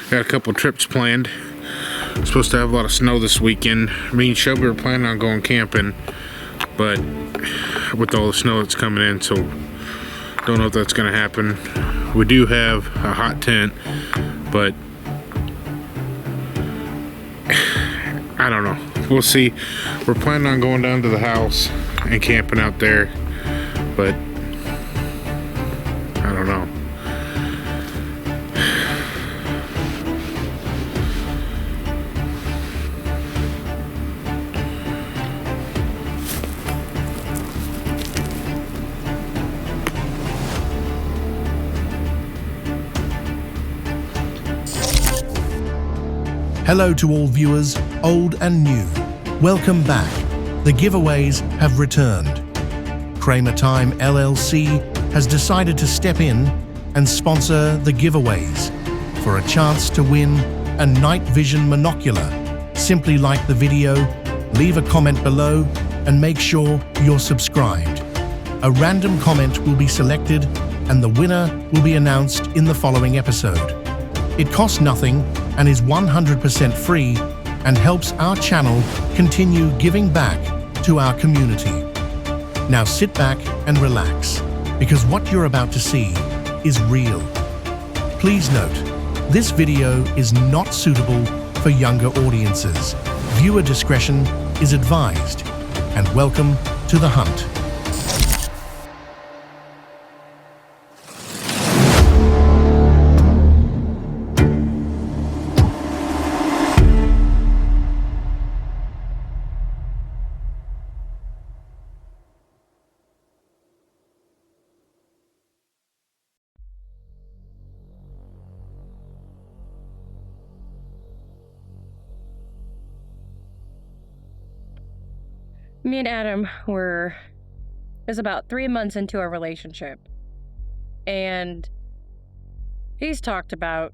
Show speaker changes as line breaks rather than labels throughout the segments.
Got a couple trips planned. Supposed to have a lot of snow this weekend. Me and Shelby were planning on going camping, but with all the snow that's coming in, so don't know if that's gonna happen. We do have a hot tent, but I don't know. We'll see. We're planning on going down to the house and camping out there, but I don't know.
Hello to all viewers, old and new. Welcome back. The giveaways have returned. Kramer Time LLC has decided to step in and sponsor the giveaways. For a chance to win a night vision monocular, simply like the video, leave a comment below, and make sure you're subscribed. A random comment will be selected, and the winner will be announced in the following episode. It costs nothing and is 100% free and helps our channel continue giving back to our community. Now sit back and relax, because what you're about to see is real. Please note, this video is not suitable for younger audiences. Viewer discretion is advised, and welcome to the hunt.
Me and Adam is about 3 months into our relationship, and he's talked about,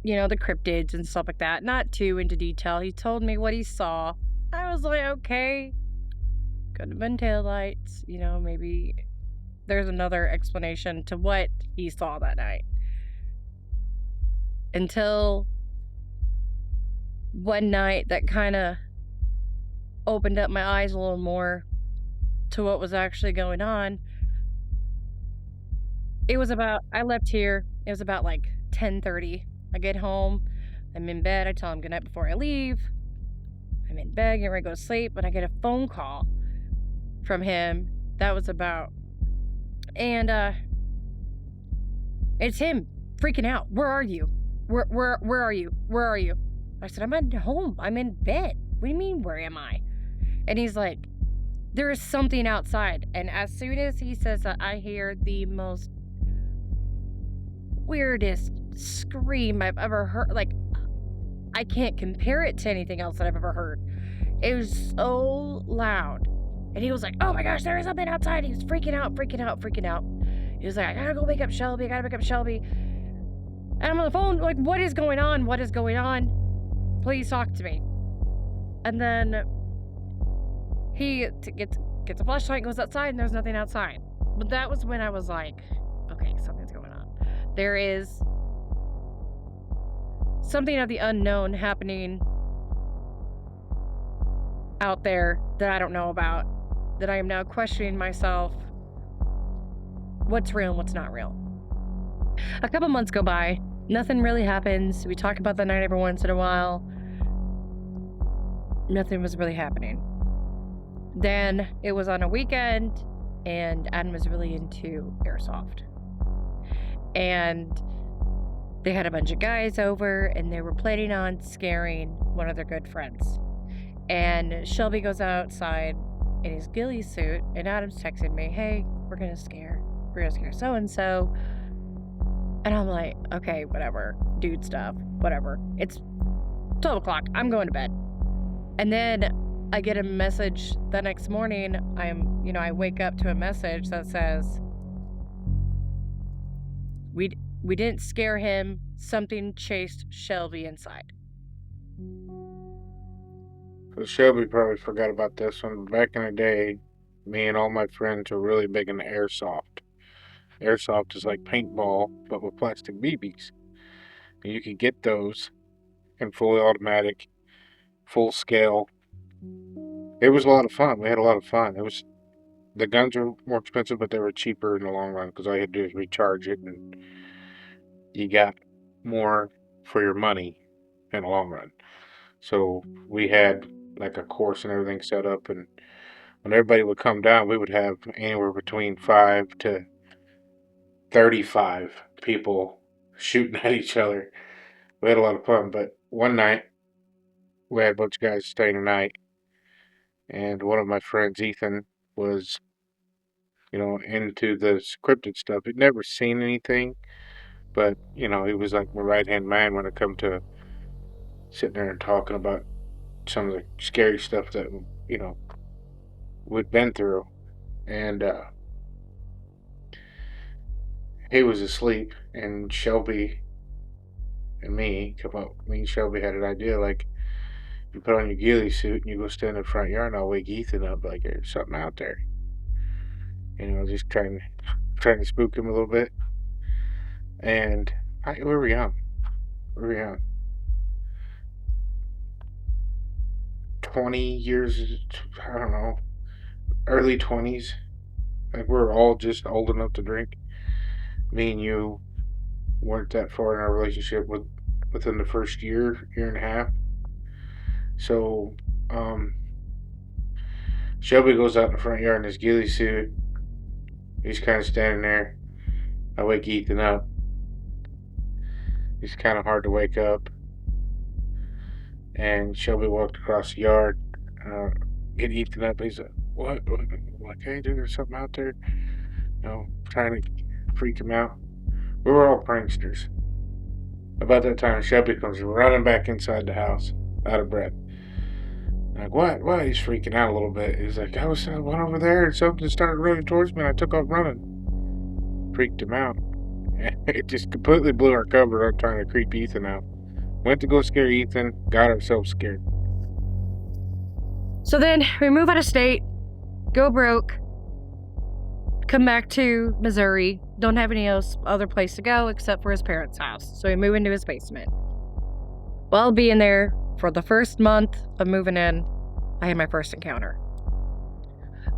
the cryptids and stuff like that. Not too into detail. He told me what he saw. I was like, okay, could have been taillights. Maybe there's another explanation to what he saw that night. Until one night that kind of opened up my eyes a little more to what was actually going on. I left here, it was about like 10:30. I get home, I'm in bed, I tell him good night before I leave. I'm in bed, getting ready to go to sleep, but I get a phone call from him. That was about, and it's him freaking out. Where are you? Where are you? Where are you? I said, I'm at home, I'm in bed. What do you mean, where am I? And he's like, there is something outside. And as soon as he says that, I hear the most weirdest scream I've ever heard. Like, I can't compare it to anything else that I've ever heard. It was so loud. And he was like, oh my gosh, there is something outside. He was freaking out. He was like, I gotta go wake up Shelby. And I'm on the phone, like, what is going on? Please talk to me. And then he gets a flashlight, goes outside, and there's nothing outside. But that was when I was like, okay, something's going on. There is something of the unknown happening out there that I don't know about, that I am now questioning myself. What's real and what's not real? A couple months go by, nothing really happens. We talk about the night every once in a while. Nothing was really happening. Then it was on a weekend, and Adam was really into airsoft. And they had a bunch of guys over, and they were planning on scaring one of their good friends. And Shelby goes outside in his ghillie suit, and Adam's texting me, hey, we're gonna scare so-and-so. And I'm like, okay, whatever, dude stuff, whatever. It's 12 o'clock, I'm going to bed. And then I get a message the next morning. I wake up to a message that says, we didn't scare him. Something chased Shelby inside.
So Shelby probably forgot about this one. Back in the day, me and all my friends were really big into airsoft. Airsoft is like paintball, but with plastic BBs. And you could get those in fully automatic, full scale. It was a lot of fun. We had a lot of fun. The guns were more expensive, but they were cheaper in the long run because all you had to do is recharge it, and you got more for your money in the long run. So we had like a course and everything set up, and when everybody would come down, we would have anywhere between 5 to 35 people shooting at each other. We had a lot of fun, but one night we had a bunch of guys staying the night, and one of my friends, Ethan, was, into the scripted stuff. He'd never seen anything, but, he was like my right-hand man when it come to sitting there and talking about some of the scary stuff that, we'd been through. And he was asleep, and Shelby and me and Shelby had an idea, like, you put on your ghillie suit and you go stand in the front yard, and I'll wake Ethan up like there's something out there. Just trying to spook him a little bit. And we were young. We were young. 20 years, I don't know, early 20s. Like, we're all just old enough to drink. Me and you weren't that far in our relationship within the first year and a half. So, Shelby goes out in the front yard in his ghillie suit. He's kind of standing there. I wake Ethan up. He's kind of hard to wake up. And Shelby walked across the yard, get Ethan up. He's like, what? Like, hey, dude, there's something out there. Trying to freak him out. We were all pranksters. About that time, Shelby comes running back inside the house, out of breath. I'm like, what? What? He's freaking out a little bit. He's like, I went over there and something started running towards me and I took off running. Freaked him out. It just completely blew our cover up trying to creep Ethan out. Went to go scare Ethan, got ourselves scared.
So then we move out of state, go broke, come back to Missouri, don't have any other place to go except for his parents' house. So we move into his basement. While being there for the first month of moving in, I had my first encounter.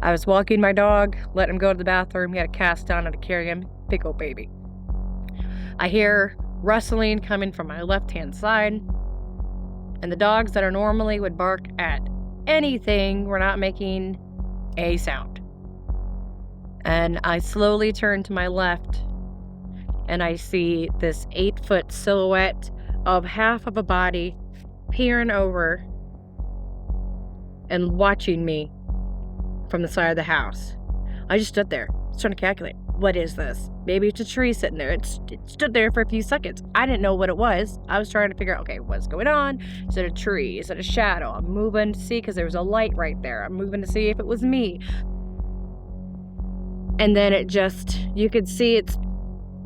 I was walking my dog, letting him go to the bathroom. He had a cast on and to carry him, big old baby. I hear rustling coming from my left-hand side, and the dogs that are normally would bark at anything were not making a sound. And I slowly turn to my left, and I see this 8-foot silhouette of half of a body peering over and watching me from the side of the house. I just stood there, trying to calculate, what is this? Maybe it's a tree sitting there. It stood there for a few seconds. I didn't know what it was. I was trying to figure out, okay, what's going on? Is it a tree? Is it a shadow? I'm moving to see, because there was a light right there. I'm moving to see if it was me. And then you could see its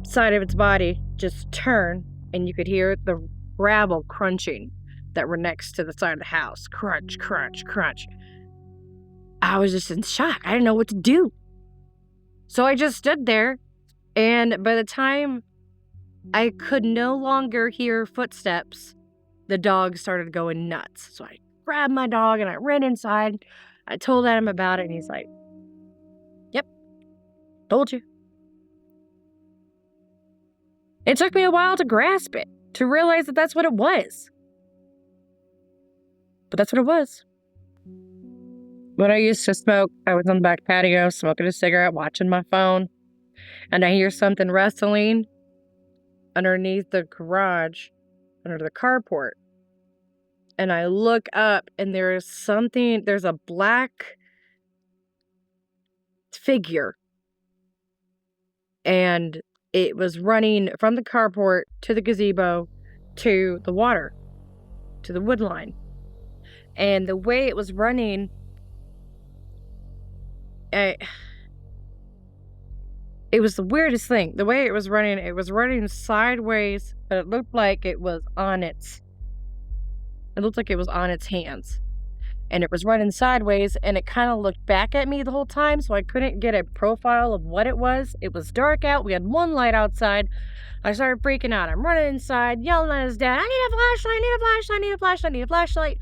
side of its body just turn, and you could hear the gravel crunching that were next to the side of the house. Crunch, crunch, crunch. I was just in shock. I didn't know what to do. So I just stood there, and by the time I could no longer hear footsteps, the dog started going nuts. So I grabbed my dog and I ran inside. I told Adam about it, and he's like, yep, told you. It took me a while to grasp it, to realize that that's what it was. But that's what it was. When I used to smoke, I was on the back patio smoking a cigarette, watching my phone, and I hear something rustling underneath the garage, under the carport. And I look up, and there's a black figure. And it was running from the carport to the gazebo to the water, to the wood line. And the way it was running, it was the weirdest thing. The way it was running sideways, but it looked like it was on its hands. and it was running sideways, and it kind of looked back at me the whole time, so I couldn't get a profile of what it was. It was dark out. We had one light outside. I started freaking out. I'm running inside, yelling at his dad, I need a flashlight, I need a flashlight, I need a flashlight, I need a flashlight.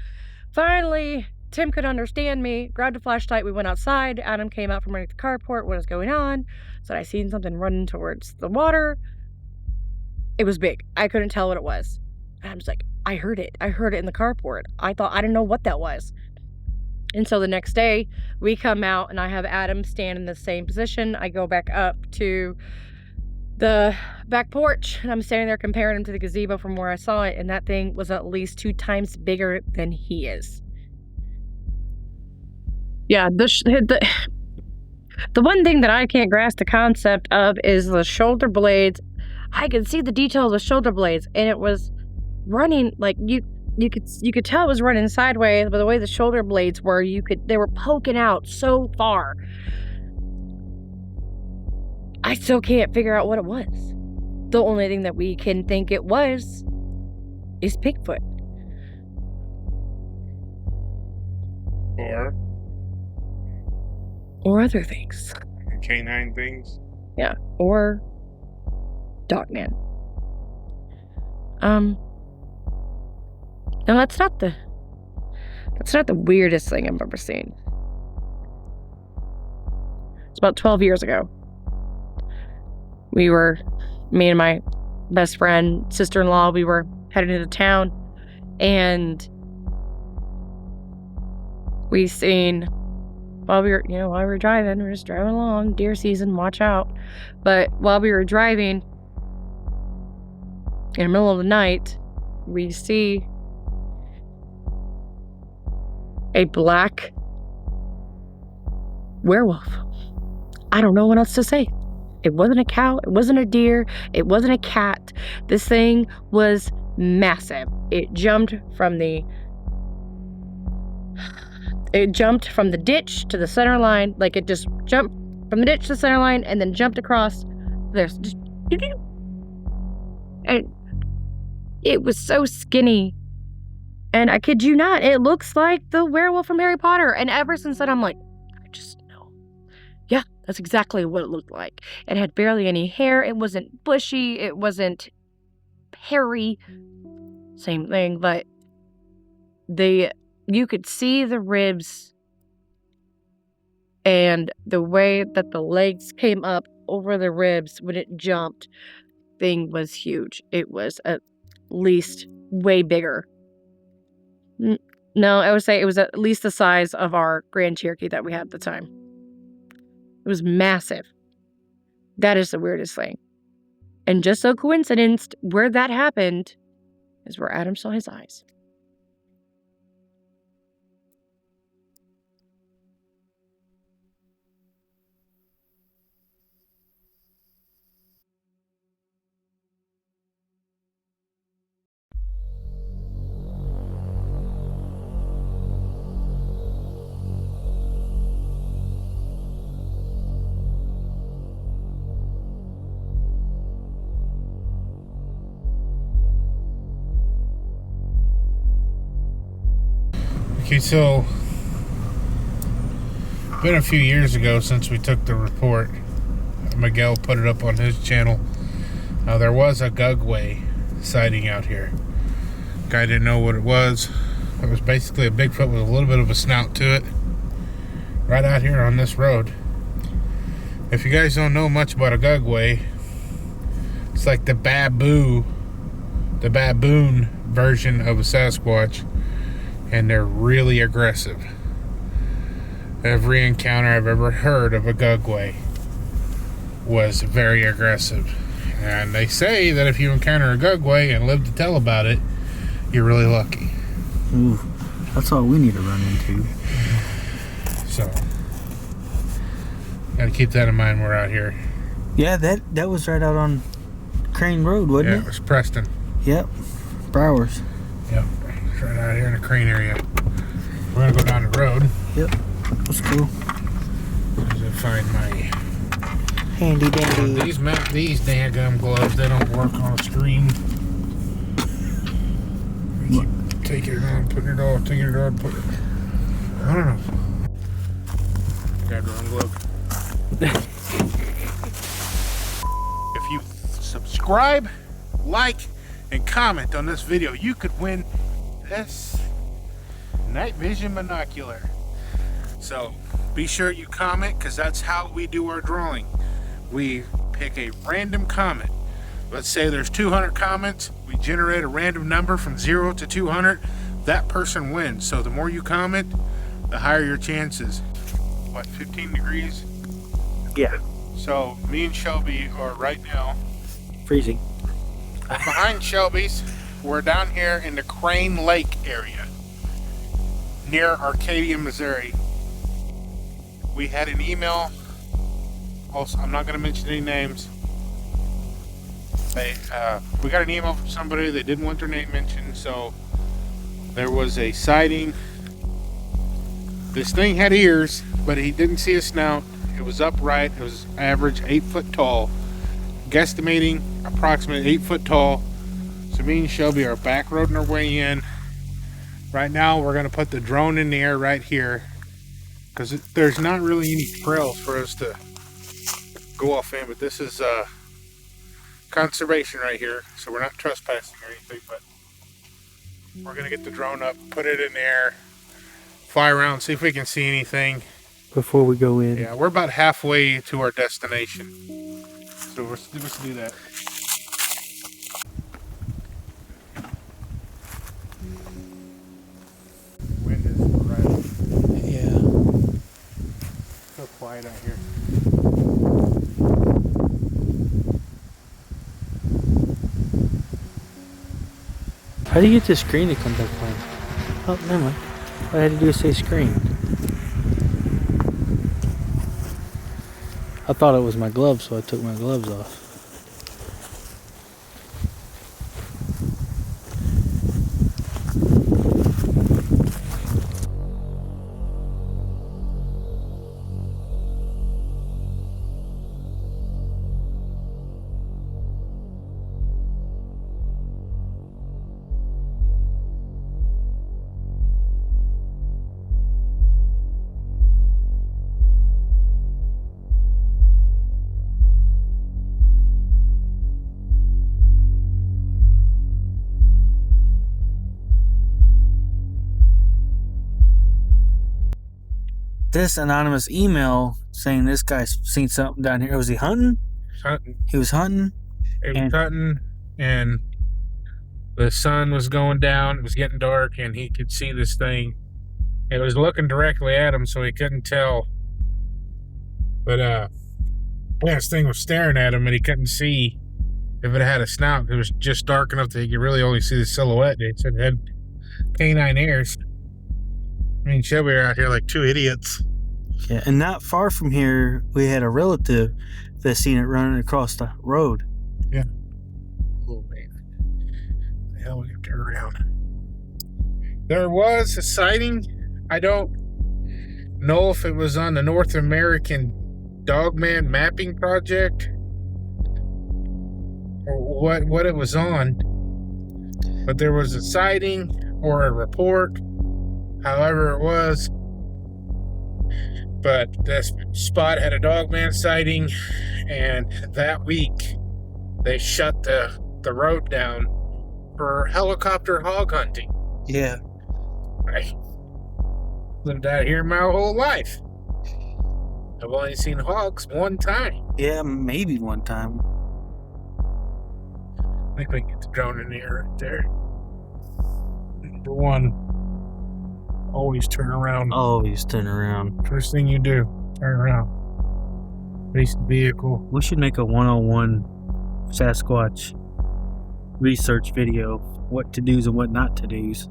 Finally, Tim could understand me, grabbed a flashlight, we went outside. Adam came out from underneath the carport, what is going on? Said, I seen something running towards the water. It was big. I couldn't tell what it was. And I was like, I heard it in the carport. I didn't know what that was. And so the next day, we come out, and I have Adam stand in the same position. I go back up to the back porch, and I'm standing there comparing him to the gazebo from where I saw it, and that thing was at least 2 times bigger than he is. Yeah, the one thing that I can't grasp the concept of is the shoulder blades. I could see the detail of the shoulder blades, and it was running like you could tell it was running sideways, but the way the shoulder blades were, they were poking out so far. I still can't figure out what it was. The only thing that we can think it was is Bigfoot. Or other things.
Canine things.
Yeah, or Dogman. Now that's not the weirdest thing I've ever seen. It's about 12 years ago. Me and my best friend, sister-in-law, we were heading into town, and we seen while we were driving, we're just driving along, deer season, watch out. But while we were driving in the middle of the night, we see a black werewolf. I don't know what else to say. It wasn't a cow, it wasn't a deer, it wasn't a cat. This thing was massive. It jumped from the ditch to the center line. Like, it just jumped from the ditch to the center line and then jumped across. There's just, and it was so skinny. And I kid you not, it looks like the werewolf from Harry Potter. And ever since then, I'm like, I just know. Yeah, that's exactly what it looked like. It had barely any hair. It wasn't bushy. It wasn't hairy. Same thing, but you could see the ribs, and the way that the legs came up over the ribs when it jumped, thing was huge. It was at least way bigger. No, I would say it was at least the size of our Grand Cherokee that we had at the time. It was massive. That is the weirdest thing. And just so coincidence, where that happened is where Adam saw his eyes.
Okay, so been a few years ago since we took the report. Miguel put it up on his channel. There was a Gugway sighting out here. Guy didn't know what it was. It was basically a Bigfoot with a little bit of a snout to it. Right out here on this road. If you guys don't know much about a Gugway, it's like the baboon version of a Sasquatch. And they're really aggressive. Every encounter I've ever heard of a Gugway was very aggressive. And they say that if you encounter a Gugway and live to tell about it, you're really lucky.
Ooh, that's all we need to run into.
So, gotta keep that in mind when we're out here.
Yeah, that was right out on Crane Road, wasn't it?
Yeah, it was Preston.
Yep. Browers.
Yep. It's right out here in the Crane area. We're gonna go down the road.
Yep. Let's go.
To find my
handy dandy.
These daggum gloves, they don't work on a stream. Taking it on, putting it on, taking it on, putting it. I don't know. Grabbed the wrong glove. If you subscribe, like, and comment on this video, you could win this night vision binocular. So be sure you comment, because that's how we do our drawing. We pick a random comment. Let's say there's 200 comments. We generate a random number from 0 to 200. That person wins. So the more you comment, the higher your chances. What, 15 degrees?
Yeah.
So me and Shelby are right now
Freezing.
behind Shelby's. We're down here in the Crane Lake area near Arcadia, Missouri. We had an email. Also, I'm not going to mention any names. We got an email from somebody. They didn't want their name mentioned, so there was a sighting. This thing had ears, but he didn't see a snout. It was upright. It was average 8 foot tall. Guesstimating approximately 8 foot tall. So me and Shelby are back roading our way in. Right now we're going to put the drone in the air right here, because there's not really any trails for us to go off in, but this is conservation right here, so we're not trespassing or anything, but we're going to get the drone up, put it in the air, fly around, see if we can see anything
Before we go in.
Yeah, we're about halfway to our destination, so let's do that. Wind is right.
Yeah.
So quiet out here.
How do you get this screen to come back on? Oh, never mind. All I had to do is say screen. I thought it was my gloves, so I took my gloves off. This anonymous email saying this guy's seen something down here. Was he hunting?
Hunting.
He was hunting.
It was hunting, and the sun was going down. It was getting dark, and he could see this thing. It was looking directly at him, so he couldn't tell. But yeah, this thing was staring at him, and he couldn't see if it had a snout. It was just dark enough that he could really only see the silhouette. It said it had canine ears. Me and Shelby are out here like two idiots.
Yeah, and not far from here, we had a relative that seen it running across the road.
Yeah. Oh, man. The hell, we have to turn around. There was a sighting. I don't know if it was on the North American Dogman Mapping Project or what it was on. But there was a sighting or a report, however it was. But this spot had a Dogman sighting, and that week they shut the road down for helicopter hog hunting.
Yeah.
I lived out here my whole life. I've only seen hogs one time.
Yeah, maybe one time.
I think we can get the drone in the air right there. Number one, always turn around.
Always turn around.
First thing you do, turn around. Face the vehicle.
We should make a 101 Sasquatch research video. What to do's and what not to do's.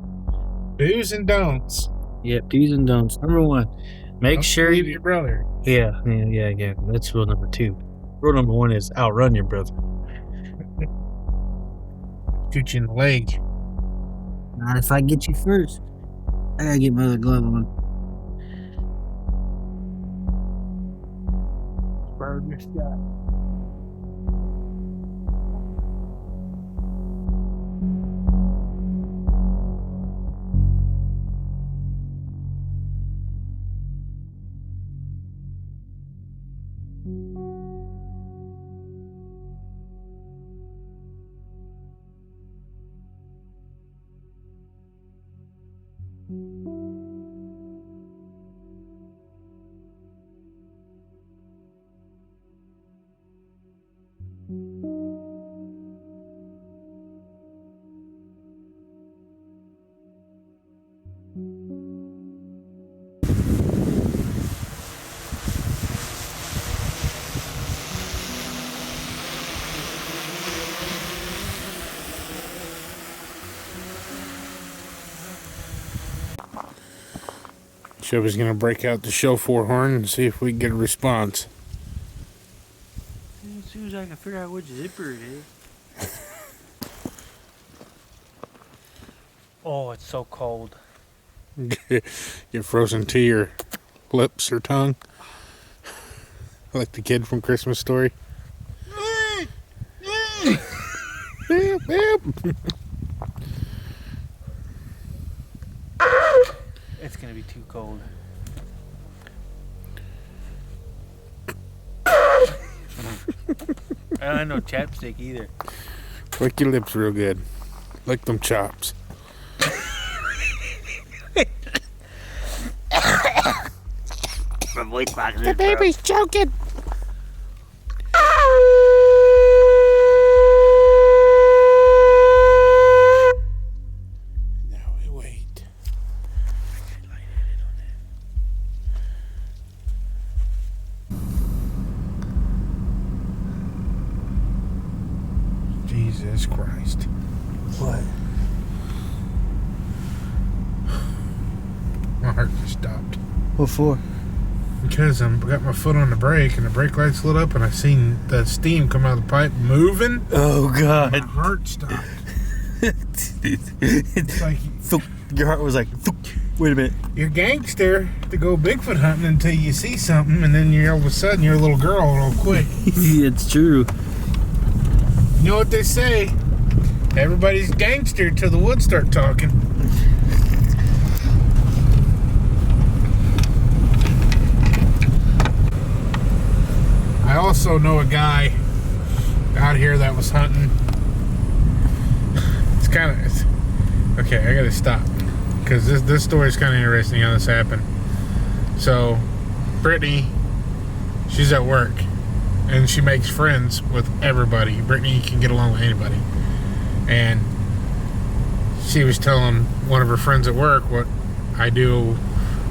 Do's and don'ts.
Yep, do's and don'ts. Number one, make
Don't
sure
believe your brother.
Yeah. That's rule number 2. Rule number 1 is outrun your brother.
Shoot you in the leg.
Not if I get you first. I gotta get my other glove on.
Bird in the sky. Shelby's gonna break out the shofar horn and see if we can get a response.
As soon as I can figure out which zipper it is. Oh, it's so cold.
Get frozen to your lips or tongue. Like the kid from Christmas Story. Beep, beep.
It's gonna be too cold. I don't have no chapstick either.
Lick your lips real good. Lick them chops.
My voice box is
The baby's choking. Now we wait. Jesus Christ.
What?
My heart just stopped.
What for?
Because I got my foot on the brake and the brake lights lit up and I seen the steam come out of the pipe moving.
Oh God!
My heart stopped.
It's
like
your heart was like, wait a minute.
you're gangster to go Bigfoot hunting until you see something, and then you're all of a sudden you're a little girl real quick.
It's true.
You know what they say? Everybody's gangster till the woods start talking. I also know a guy out here that was hunting. It's kind of okay. I gotta stop because this story is kind of interesting how this happened. So, Brittany, she's at work and she makes friends with everybody. Brittany can get along with anybody, and she was telling one of her friends at work what I do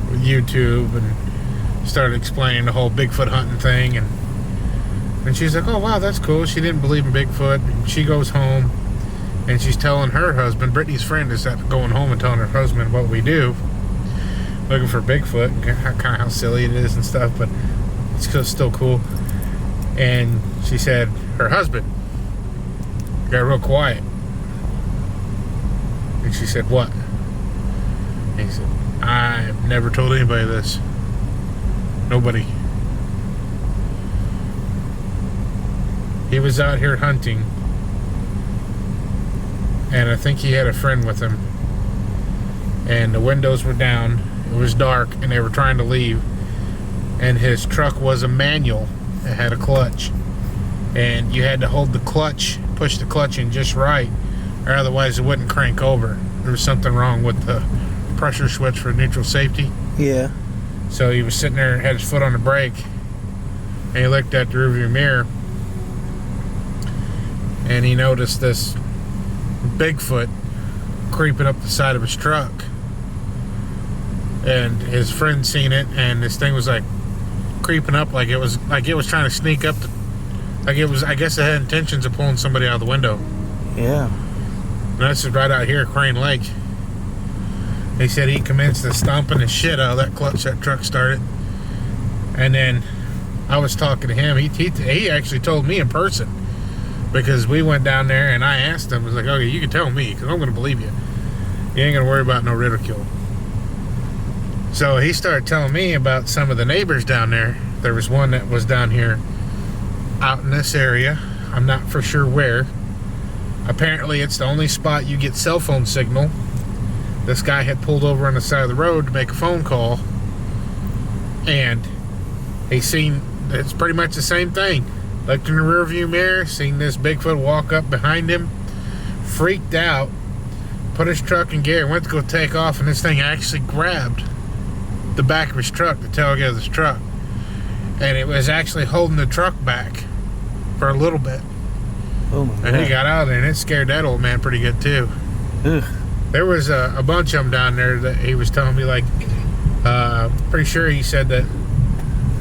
with YouTube and started explaining the whole Bigfoot hunting thing, and she's like, oh wow, that's cool. She didn't believe in Bigfoot. And she goes home and she's telling her husband, Brittany's friend is going home and telling her husband what we do, looking for Bigfoot, kind of how silly it is and stuff, but it's still cool. And she said her husband got real quiet. And she said, what? And he said, I've never told anybody this. Nobody. He was out here hunting, and I think he had a friend with him, and the windows were down, it was dark, and they were trying to leave, and his truck was a manual. It had a clutch, and you had to hold the clutch, push the clutch in just right, or otherwise it wouldn't crank over. There was something wrong with the pressure switch for neutral safety.
Yeah.
So he was sitting there, had his foot on the brake, and he looked at the rearview mirror, and he noticed this Bigfoot creeping up the side of his truck. And his friend seen it, and this thing was like creeping up like it was trying to sneak up I guess it had intentions of pulling somebody out of the window.
Yeah.
And this is right out here at Crane Lake. They said he commenced to stomping the shit out of that clutch that truck started. And then I was talking to him. He actually told me in person, because we went down there and I asked him. I was like, okay, you can tell me because I'm going to believe you. You ain't going to worry about no ridicule. So he started telling me about some of the neighbors down there. There was one that was down here out in this area. I'm not for sure where. Apparently it's the only spot you get cell phone signal. This guy had pulled over on the side of the road to make a phone call, and he seen, it's pretty much the same thing. Looked in the rearview mirror, seen this Bigfoot walk up behind him, freaked out, put his truck in gear, went to go take off, and this thing actually grabbed the back of his truck, the tailgate of his truck, and it was actually holding the truck back for a little bit.
Oh my God.
And he got out of there, and it scared that old man pretty good too.
Ugh.
There was a bunch of them down there that he was telling me, like, pretty sure he said that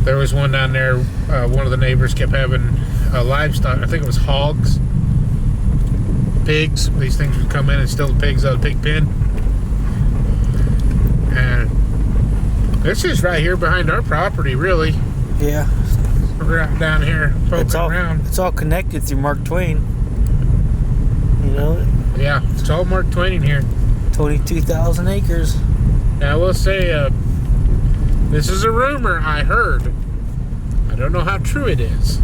there was one down there, one of the neighbors kept having livestock, I think it was hogs, pigs. These things would come in and steal the pigs out of the pig pen. And This is right here behind our property, really.
Yeah.
We're out down here poking around.
It's all connected through Mark Twain. You know?
Yeah, it's all Mark Twain in here.
22,000 acres.
Now, I will say, this is a rumor I heard. I don't know how true it is.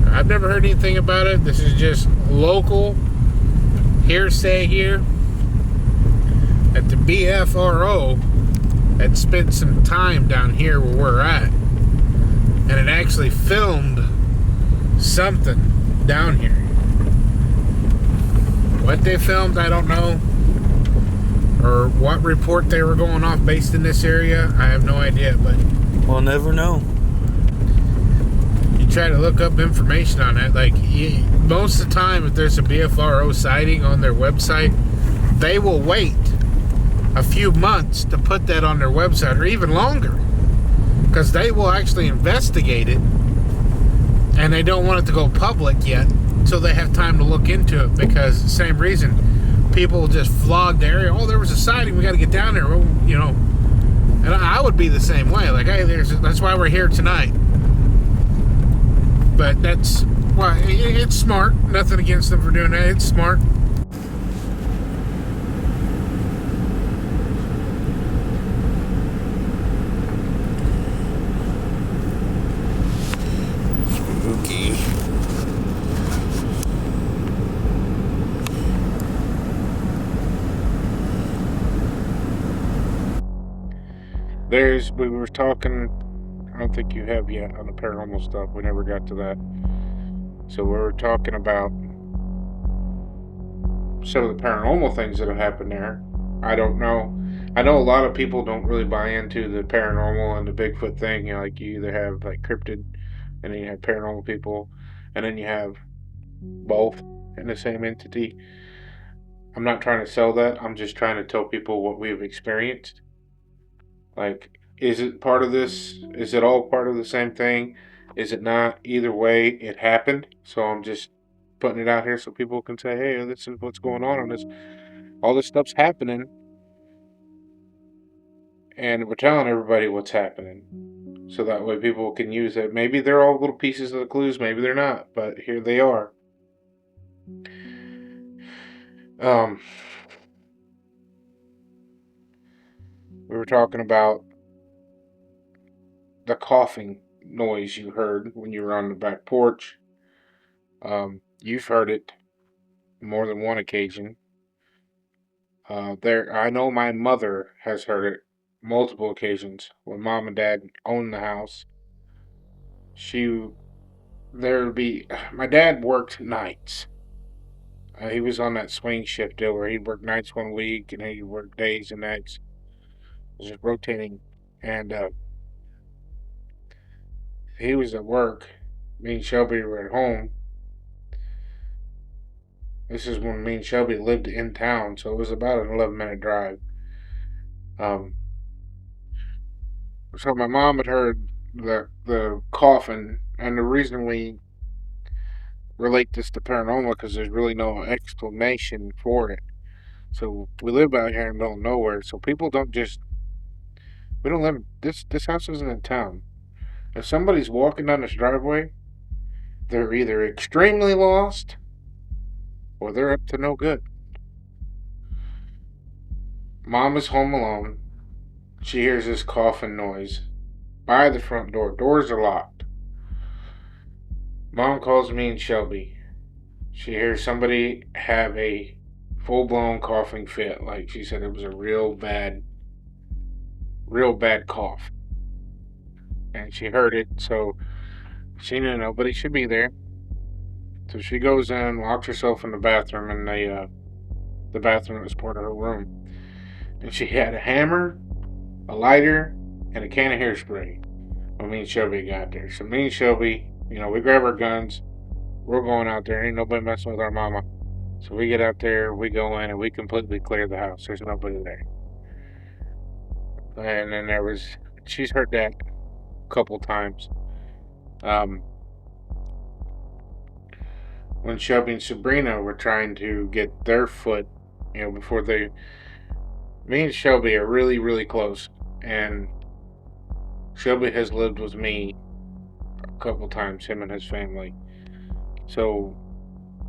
I've never heard anything about it. This is just local hearsay here. That the BFRO had spent some time down here where we're at. And it actually filmed something down here. What they filmed, I don't know. Or what report they were going off based in this area, I have no idea. But
We'll never know.
you try to look up information on that, like most of the time if there's a BFRO sighting on their website, they will wait a few months to put that on their website, or even longer, because they will actually investigate it, and they don't want it to go public yet, so they have time to look into it. Because same reason, people will just flog the area. Oh, there was a sighting, we got to get down there. Well, you know, and I would be the same way. Like, hey, that's why we're here tonight. But that's why it's smart. Nothing against them for doing that. It's smart.
Spooky.
We were talking, I don't think you have yet, on the paranormal stuff. We never got to that. So we were talking about some of the paranormal things that have happened there. I don't know. I know a lot of people don't really buy into the paranormal and the Bigfoot thing. You know, like you either have like cryptid, and then you have paranormal people, and then you have both in the same entity. I'm not trying to sell that. I'm just trying to tell people what we've experienced. Like, is it part of this? Is it all part of the same thing? Is it not? Either way, it happened. So I'm just putting it out here so people can say, hey, this is what's going on this. All this stuff's happening. And we're telling everybody what's happening. So that way people can use it. Maybe they're all little pieces of the clues. Maybe they're not. But here they are. We were talking about the coughing noise you heard when you were on the back porch. You've heard it more than one occasion. I know my mother has heard it multiple occasions when Mom and Dad owned the house. My dad worked nights. He was on that swing shift deal where he'd work nights one week and he'd work days and nights. It was just rotating. And he was at work. Me and Shelby were at home. This is when me and Shelby lived in town, so it was about an 11-minute drive. So my mom had heard the coughing, and the reason we relate this to paranormal because there's really no explanation for it. So we live out here in the middle of nowhere, so people don't just. We don't live. This house isn't in town. If somebody's walking down this driveway, they're either extremely lost or they're up to no good. Mom is home alone. She hears this coughing noise by the front door. Doors are locked. Mom calls me and Shelby. She hears somebody have a full-blown coughing fit. Like she said, it was a real bad cough. And she heard it, so she knew nobody should be there. So she goes in, locks herself in the bathroom, and the bathroom was part of her room. And she had a hammer, a lighter, and a can of hairspray when me and Shelby got there. So me and Shelby, we grab our guns. We're going out there. Ain't nobody messing with our mama. So we get out there, we go in, and we completely clear the house. There's nobody there. And then she's heard that a couple times. When Shelby and Sabrina were trying to get their foot, me and Shelby are really, really close. And Shelby has lived with me a couple times, him and his family. So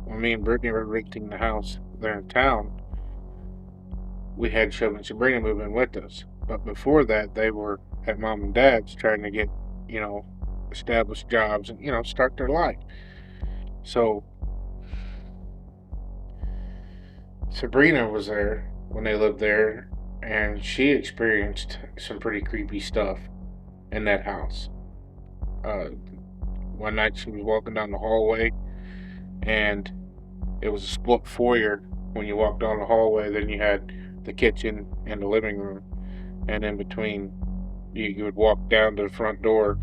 when me and Brittany were renting the house there in town, we had Shelby and Sabrina move in with us. But before that, they were at mom and dad's trying to get, you know, establish jobs and, start their life. So Sabrina was there when they lived there, and she experienced some pretty creepy stuff in that house. Uh, one night she was walking down the hallway, and it was a split foyer. When you walked down the hallway, then you had the kitchen and the living room, and in between, you would walk down to the front door,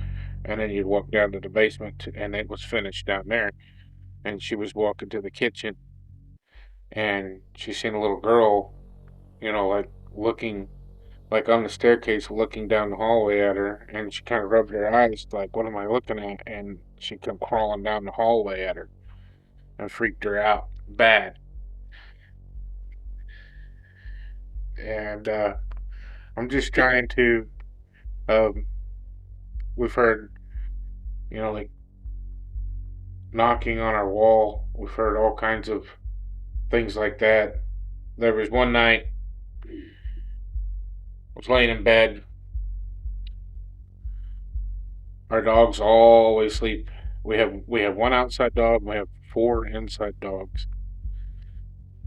and then you'd walk down to the basement, and it was finished down there. And she was walking to the kitchen, and she seen a little girl, like looking like on the staircase looking down the hallway at her, and she kind of rubbed her eyes like, what am I looking at? And she come crawling down the hallway at her and freaked her out bad. And I'm just trying to, um, we've heard, like knocking on our wall. We've heard all kinds of things like that. There was one night, I was laying in bed. Our dogs always sleep. We have one outside dog. And we have 4 inside dogs,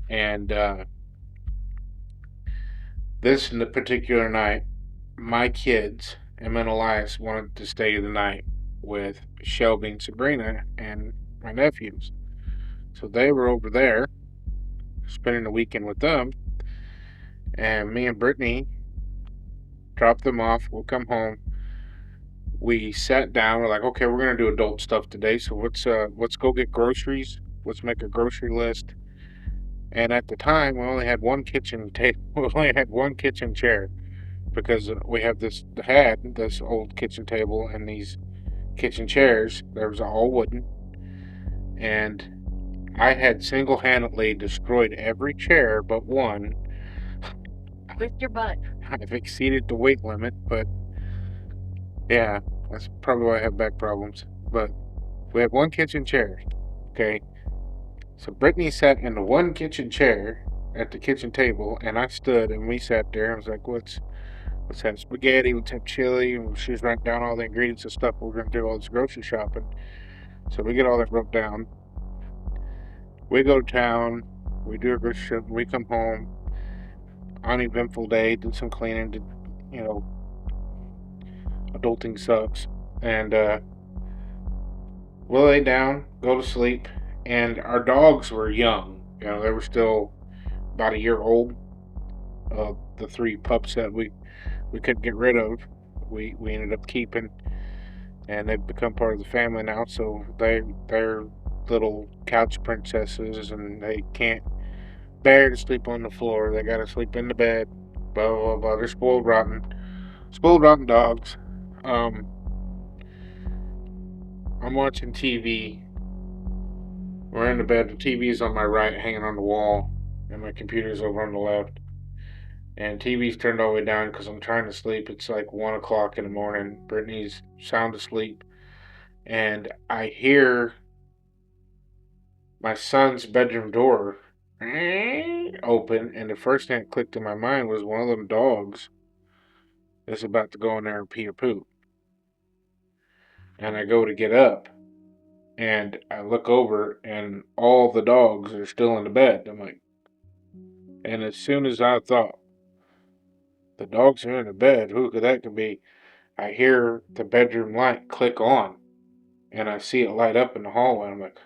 and this particular night, my kids, Emma and Elias, wanted to stay the night with Shelby and Sabrina and my nephews. So they were over there spending the weekend with them, and me and Brittany dropped them off. We'll come home. We sat down. We're like, okay, we're gonna do adult stuff today. So let's go get groceries. Let's make a grocery list. And at the time, we only had one kitchen table. We only had one kitchen chair because we had this old kitchen table and these kitchen chairs. There was all wooden, and I had single-handedly destroyed every chair but one.
With your butt.
I've exceeded the weight limit, but yeah, that's probably why I have back problems. But we had one kitchen chair, okay? So Brittany sat in the one kitchen chair at the kitchen table, and I stood, and we sat there. I was like, let's have spaghetti, let's have chili, and she was writing down all the ingredients and stuff. We're gonna do all this grocery shopping. So we get all that wrote down. We go to town, we do our grocery shopping, we come home. Uneventful day, did some cleaning, adulting sucks. And we lay down, go to sleep, and our dogs were young. They were still about a year old. The 3 pups that we couldn't get rid of, we ended up keeping, and they've become part of the family now. So they're little couch princesses, and they can't bear to sleep on the floor. They gotta sleep in the bed. Blah blah blah. They're spoiled rotten dogs. Um, I'm watching TV. We're in the bed. The TV's on my right, hanging on the wall, and my computer's over on the left. And TV's turned all the way down because I'm trying to sleep. It's like 1 o'clock in the morning. Brittany's sound asleep, and I hear my son's bedroom door open, and the first thing that clicked in my mind was one of them dogs is about to go in there and pee or poop. And I go to get up, and I look over, and all the dogs are still in the bed. I'm like, and as soon as I thought the dogs are in the bed, who could that could be? I hear the bedroom light click on, and I see it light up in the hallway. I'm like,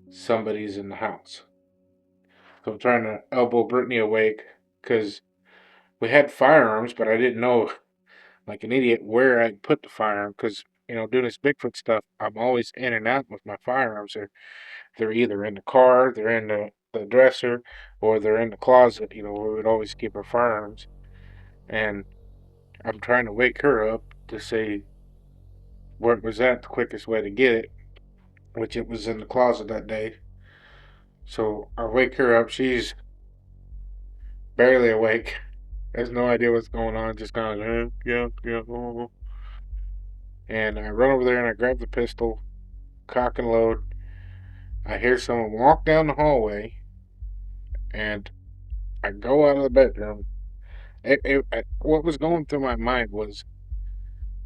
somebody's in the house. So I'm trying to elbow Brittany awake because we had firearms, but I didn't know, like an idiot, where I'd put the firearm because, doing this Bigfoot stuff, I'm always in and out with my firearms. They're either in the car, they're in the dresser, or they're in the closet, where we would always keep our firearms. And I'm trying to wake her up to say where it was at, the quickest way to get it, which it was in the closet that day. So I wake her up. She's barely awake. has no idea what's going on, just kind of, yeah, yeah. Oh. And I run over there and I grab the pistol, cock and load. I hear someone walk down the hallway, and I go out of the bedroom. What was going through my mind was,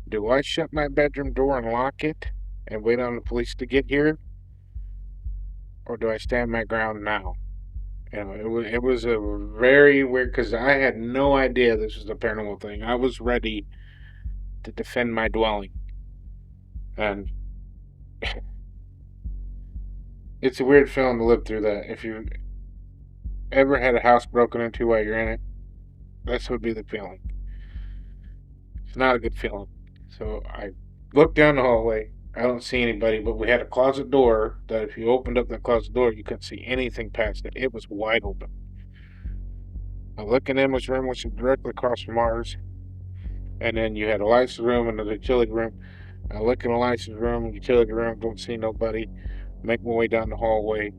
do I shut my bedroom door and lock it and wait on the police to get here, or do I stand my ground now? You know, it was a very weird because I had no idea this was a paranormal thing. I was ready to defend my dwelling, and it's a weird feeling to live through that. If you ever had a house broken into while you're in it, this would be the feeling. It's not a good feeling. So I look down the hallway. I don't see anybody, but we had a closet door that if you opened up that closet door, you couldn't see anything past it. It was wide open. I look in Emma's room, which is directly across from ours, and then you had Eliza's room and the utility room. I look in Eliza's room, utility room, don't see nobody. Make my way down the hallway.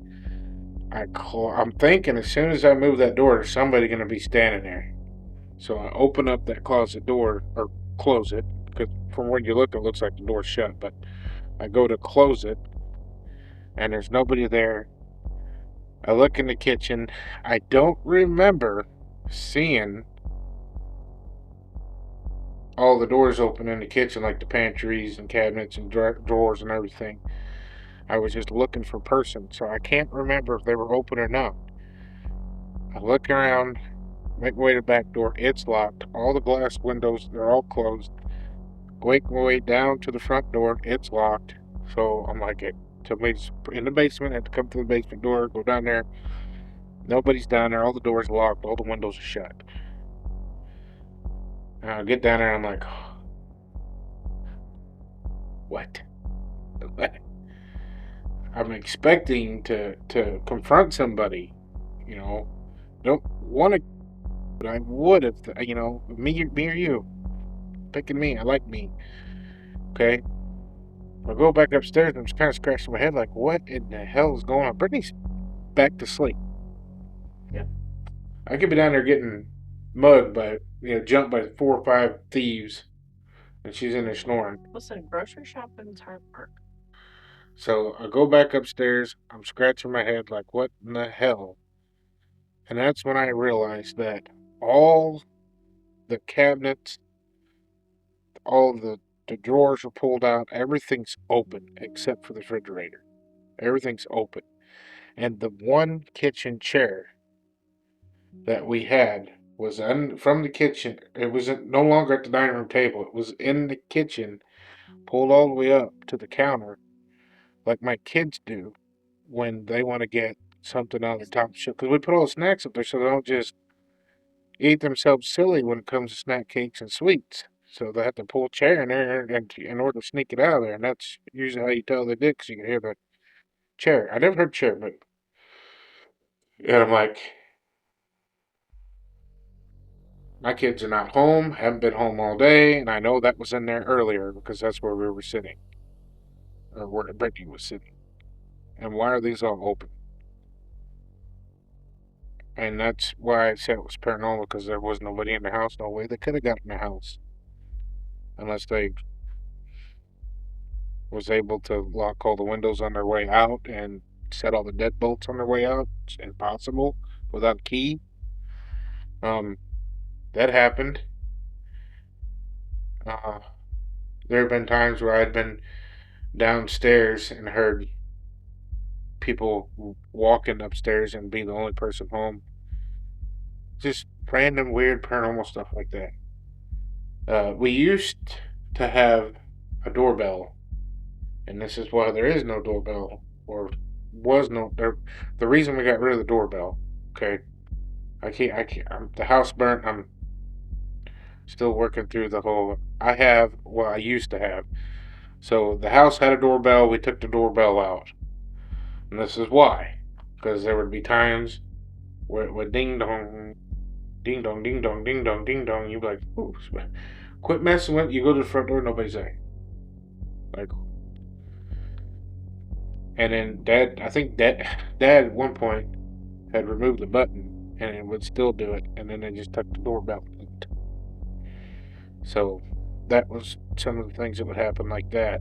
I'm thinking as soon as I move that door, there's somebody going to be standing there. So I open up that closet door, or close it, because from where you look, it looks like the door's shut, but I go to close it, and there's nobody there. I look in the kitchen. I don't remember seeing all the doors open in the kitchen, like the pantries and cabinets and drawers and everything. I was just looking for person, so I can't remember if they were open or not. I look around, make my way to the back door. It's locked. All the glass windows, they're all closed. Make my way down to the front door. It's locked. So I'm like, somebody's in the basement. I had to come through the basement door, go down there. Nobody's down there. All the doors are locked. All the windows are shut. I get down there. I'm like, what? I'm expecting to confront somebody. You know, don't want to, but I would if me or you picking me. I like me. Okay. I go back upstairs and I'm just kind of scratching my head like, what in the hell is going on? Brittany's back to sleep. Yeah. I could be down there getting mugged by, jumped by 4 or 5 thieves, and she's in there snoring.
Listen, grocery shopping's hard work.
So I go back upstairs. I'm scratching my head like, what in the hell? And that's when I realized that all the cabinets, all the drawers are pulled out. Everything's open except for the refrigerator. Everything's open. And the one kitchen chair that we had was from the kitchen. It was no longer at the dining room table. It was in the kitchen, pulled all the way up to the counter, like my kids do when they want to get something out of the top shelf. Because we put all the snacks up there so they don't just eat themselves silly when it comes to snack cakes and sweets. So they have to pull a chair in there in order to sneak it out of there. And that's usually how you tell they did, because you can hear the chair. I never heard chair move. And I'm like, my kids are not home, haven't been home all day, and I know that was in there earlier because that's where we were sitting, or where Brittany was sitting. And why are these all open? And that's why I said it was paranormal, because there was nobody in the house. No way they could have got in the house unless they was able to lock all the windows on their way out and set all the deadbolts on their way out. It's impossible without a key. That happened. There have been times where I'd been downstairs and heard people walking upstairs and be the only person home. Just random weird paranormal stuff like that. We used to have a doorbell, and this is why there is no doorbell, or was no there. The reason we got rid of the doorbell. Okay, I can't. The house burnt. I'm still working through the whole. I used to have. So the house had a doorbell. We took the doorbell out. And this is why. Because there would be times where it would ding dong, ding dong, ding dong, ding dong, ding dong. You'd be like, ooh, quit messing with it. You go to the front door, nobody's there. Like, and then I think Dad at one point had removed the button and it would still do it. And then they just took the doorbell. So that was some of the things that would happen like that.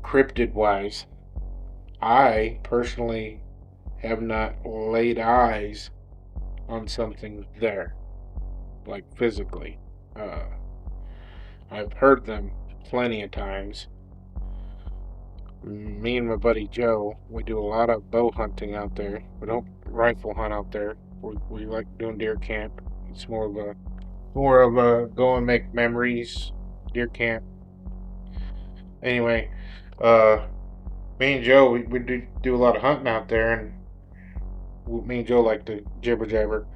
Cryptid wise, I personally have not laid eyes on something there, like physically. Uh, I've heard them plenty of times. Me and my buddy Joe, we do a lot of bow hunting out there. We don't rifle hunt out there. We like doing deer camp. It's more of a go and make memories deer camp. Anyway, me and Joe, we do a lot of hunting out there, and me and Joe like to jibber jabber.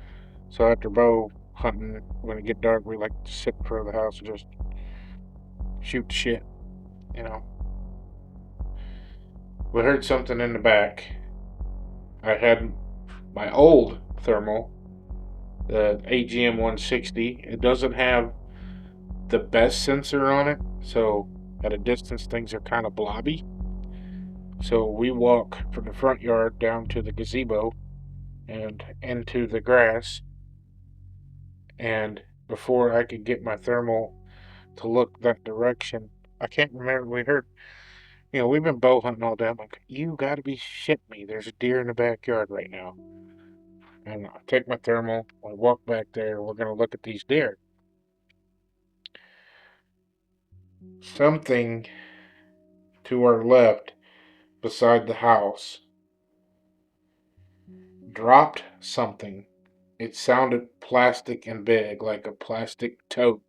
So after bow hunting, when it get dark, we like to sit in front of the house and just shoot shit. You know, we heard something in the back. I had my old thermal, the AGM 160. It doesn't have the best sensor on it, so at a distance things are kind of blobby. So we walk from the front yard down to the gazebo and into the grass, and before I could get my thermal to look that direction, I can't remember. We heard, we've been bow hunting all day. I'm like, you gotta be shitting me. There's a deer in the backyard right now. And I take my thermal, I walk back there, we're gonna look at these deer. Something to our left beside the house dropped something. It sounded plastic and big, like a plastic tote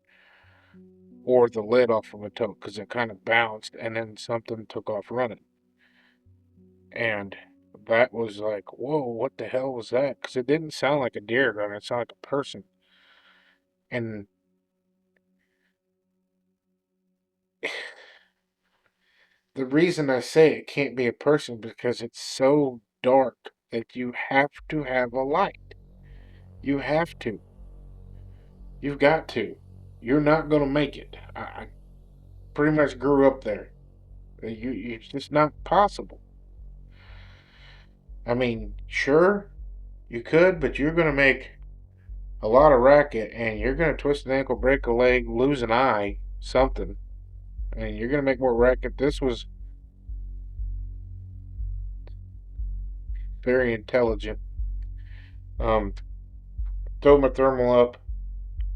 or the lid off of a tote, because it kind of bounced and then something took off running. And that was like, whoa, what the hell was that? Because it didn't sound like a deer running, it sounded like a person. And the reason I say it can't be a person because it's so dark that you have to have a light. You have to. You've got to. You're not going to make it. I pretty much grew up there. It's just not possible. I mean, sure, you could, but you're going to make a lot of racket and you're going to twist an ankle, break a leg, lose an eye, something. And you're going to make more racket. This was very intelligent. Throw my thermal up.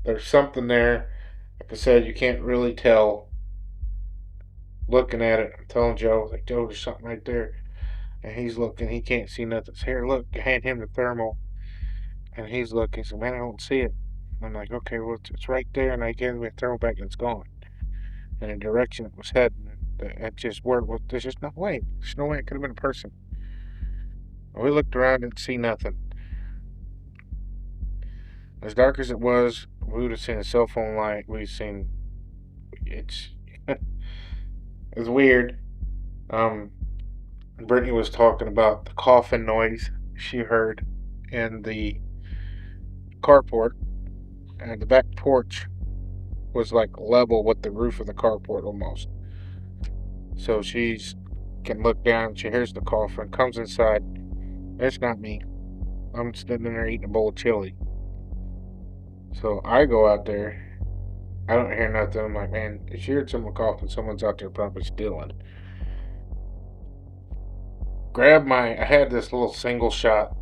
There's something there. Like I said, you can't really tell looking at it. I'm telling Joe, like, Joe, there's something right there. And he's looking, he can't see nothing. So here, look, hand him the thermal. And he's looking, so man, I don't see it. I'm like, okay, well, it's right there. And I give him the thermal back and it's gone. And the direction it was heading, it just where it was, there's just no way. There's no way it could have been a person. We looked around and see nothing. As dark as it was, we would have seen a cell phone light. We'd seen, it's, it's weird. Brittany was talking about the coffin noise she heard in the carport, and the back porch was like level with the roof of the carport almost. So she's can look down, she hears the coffin, comes inside. It's not me. I'm sitting there eating a bowl of chili. So I go out there. I don't hear nothing. I'm like, man, if you heard someone coughing, someone's out there probably stealing. I had this little single shot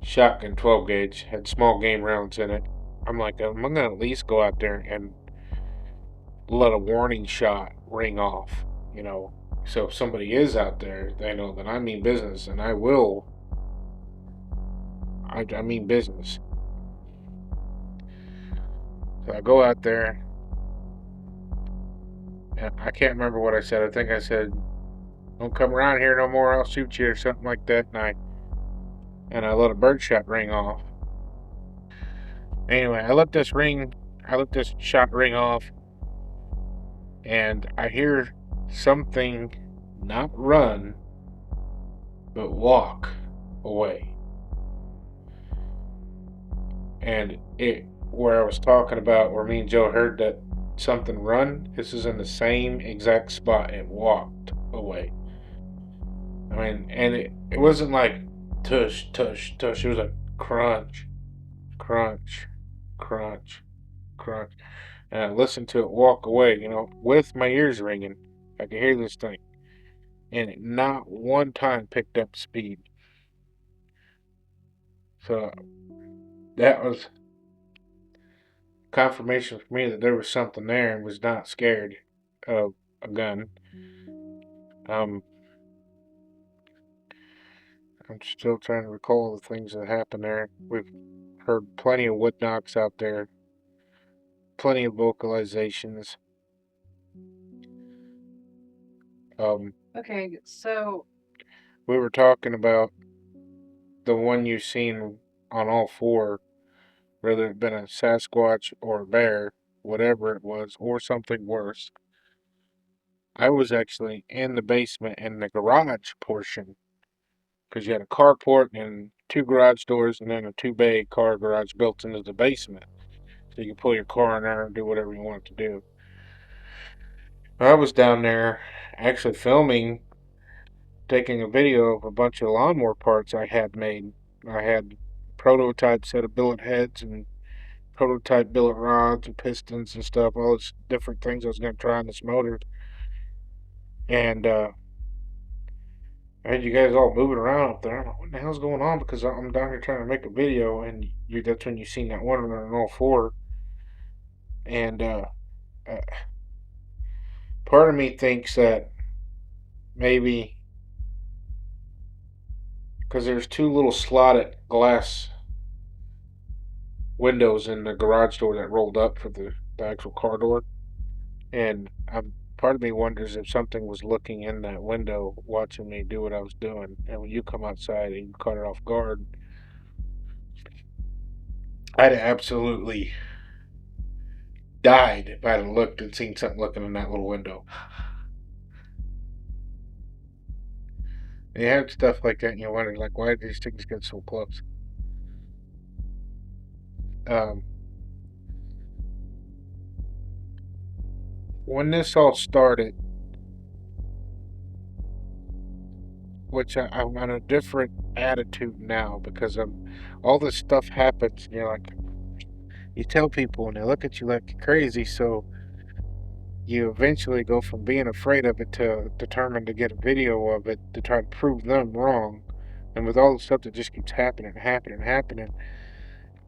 shotgun 12 gauge, had small game rounds in it. I'm like, I'm gonna at least go out there and let a warning shot ring off, So if somebody is out there, they know that I mean business, and I will. I mean business. So I go out there, and I can't remember what I said. I think I said, "Don't come around here no more. I'll shoot you," or something like that. And I let a birdshot ring off. Anyway, I let this shot ring off, and I hear something not run, but walk away. And where I was talking about, where me and Joe heard that something run, this is in the same exact spot. It walked away. I mean, and it wasn't like tush, tush, tush. It was a crunch, crunch, crunch, crunch. And I listened to it walk away, with my ears ringing. I could hear this thing. And it not one time picked up speed. So that was confirmation for me that there was something there and was not scared of a gun. I'm still trying to recall the things that happened there. We've heard plenty of wood knocks out there, plenty of vocalizations.
Okay, so
We were talking about the one you've seen on all four, whether it been a Sasquatch or a bear, whatever it was, or something worse. I was actually in the basement in the garage portion because you had a carport and two garage doors and then a two-bay car garage built into the basement. So you could pull your car in there and do whatever you wanted to do. I was down there actually filming, taking a video of a bunch of lawnmower parts I had made. I had prototype set of billet heads and prototype billet rods and pistons and stuff, all these different things I was going to try on this motor. And I had you guys all moving around up there. I'm like, what the hell's going on? Because I'm down here trying to make a video, and that's when you seen that one on all four. And uh, part of me thinks that maybe because there's two little slotted glass windows in the garage door that rolled up for the actual car door. And part of me wonders if something was looking in that window, watching me do what I was doing. And when you come outside and you caught it off guard, I'd have absolutely died if I'd have looked and seen something looking in that little window. And you have stuff like that, and you wonder, like, why did these things get so close? When this all started, which I'm on a different attitude now because all this stuff happens, and you're like, you tell people and they look at you like you're crazy, so you eventually go from being afraid of it to determined to get a video of it to try to prove them wrong. And with all the stuff that just keeps happening,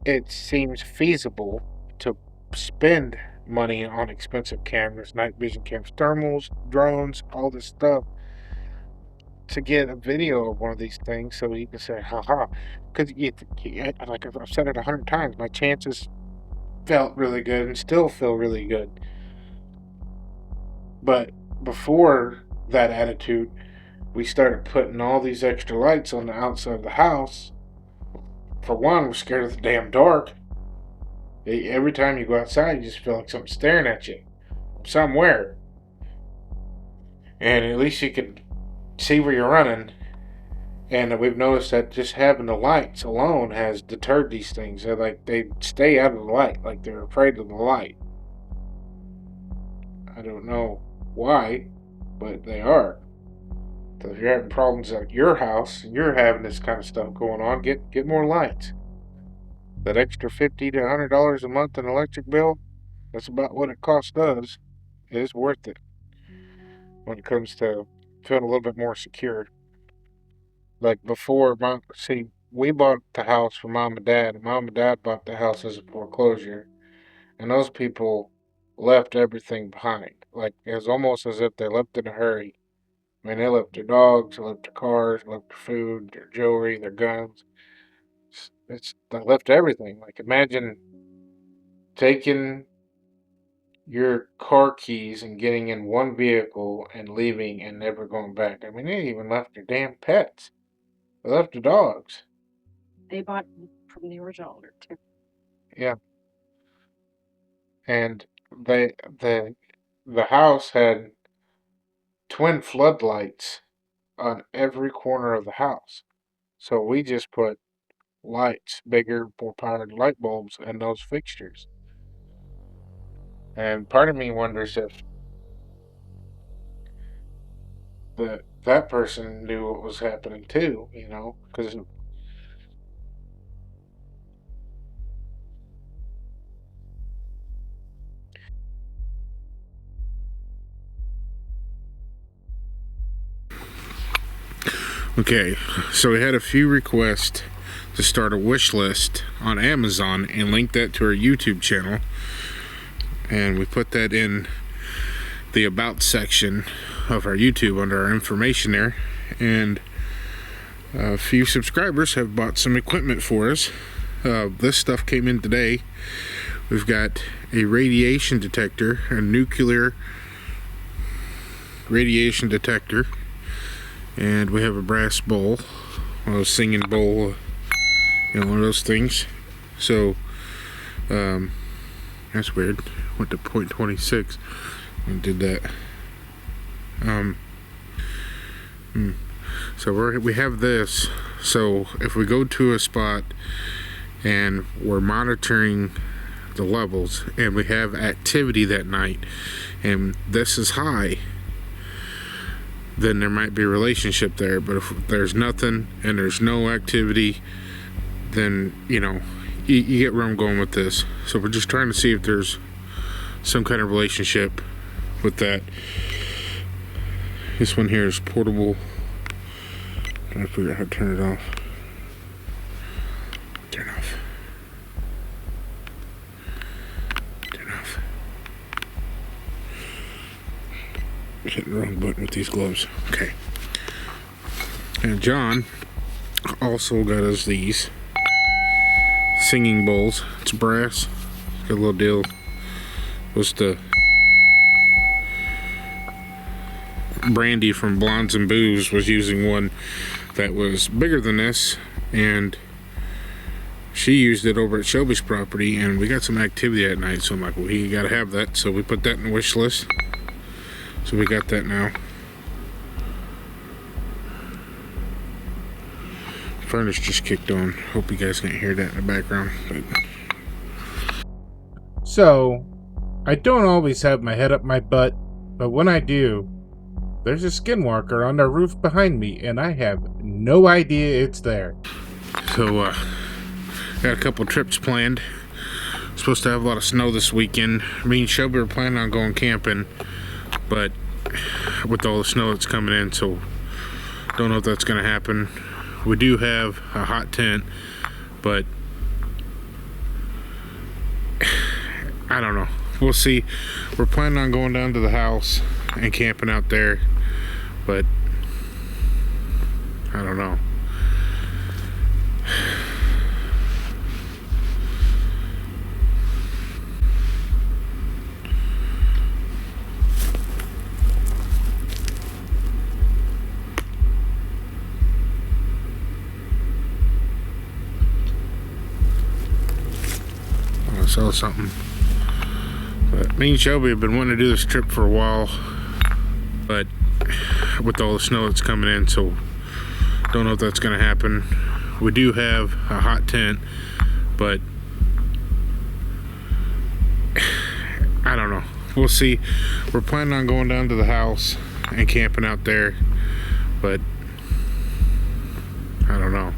it seems feasible to spend money on expensive cameras, night vision cameras, thermals, drones, all this stuff to get a video of one of these things so you can say, haha. Because, like I've said it 100 times, my chances felt really good and still feel really good. But before that attitude, we started putting all these extra lights on the outside of the house. For one, we're scared of the damn dark. Every time you go outside, you just feel like something's staring at you somewhere. And at least you can see where you're running. And we've noticed that just having the lights alone has deterred these things. They stay out of the light, like they're afraid of the light. I don't know why, but they are. So if you're having problems at your house and you're having this kind of stuff going on, get more lights. That extra $50 to $100 a month in electric bill, that's about what it costs us. It is worth it when it comes to feeling a little bit more secure. Like before, we bought the house for mom and dad, and mom and dad bought the house as a foreclosure, and those people left everything behind. Like it was almost as if they left in a hurry. I mean, they left their dogs, they left their cars, left their food, their jewelry, their guns. They left everything. Like imagine taking your car keys and getting in one vehicle and leaving and never going back. I mean, they even left their damn pets. They left the dogs.
they bought from the original owner too.
Yeah. And the house had twin floodlights on every corner of the house. So we just put lights, bigger, more powered light bulbs in those fixtures. And part of me wonders if that person knew what was happening too, because Okay, so we had a few requests to start a wish list on Amazon and link that to our YouTube channel, and we put that in the about section of our YouTube under our information there, and a few subscribers have bought some equipment for us. This stuff came in today. We've got a radiation detector, a nuclear radiation detector, and we have a brass bowl, one of those singing bowl, you know, one of those things. So that's weird. Went to 0.26 and did that. So we have this. So if we go to a spot and we're monitoring the levels and we have activity that night and this is high, then there might be a relationship there. But if there's nothing and there's no activity, then you know, you get where I'm going with this. So we're just trying to see if there's some kind of relationship with that. This one here is portable. Trying to figure out how to turn it off. Turn off. Turn off. Hit the wrong button with these gloves. Okay. And John also got us these singing bowls. It's brass. Got a little deal. Was the Brandy from Blondes and Booze was using one that was bigger than this, and she used it over at Shelby's property, and we got some activity at night, so I'm like, well, you gotta have that. So we put that in the wish list. So we got that now. Furnace just kicked on. Hope you guys can't hear that in the background. But...
So, I don't always have my head up my butt, but when I do, there's a skinwalker on the roof behind me, and I have no idea it's there.
So, got a couple trips planned. Supposed to have a lot of snow this weekend. Me and Shelby were planning on going camping, but with all the snow that's coming in, so don't know if that's going to happen. We do have a hot tent, but I don't know. We'll see. We're planning on going down to the house and camping out there, but I don't know. Sell something. But me and Shelby have been wanting to do this trip for a while, but with all the snow that's coming in, so don't know if that's going to happen. We do have a hot tent, but I don't know. We'll see. We're planning on going down to the house and camping out there, but I don't know.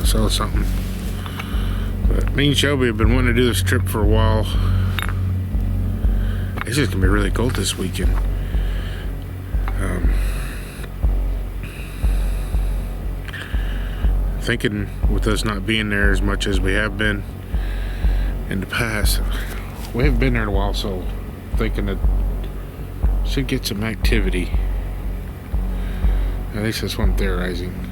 Sell something. But me and Shelby have been wanting to do this trip for a while. It's just gonna be really cold this weekend. Thinking with us not being there as much as we have been in the past, we haven't been there in a while, so thinking that should get some activity. At least that's what I'm theorizing.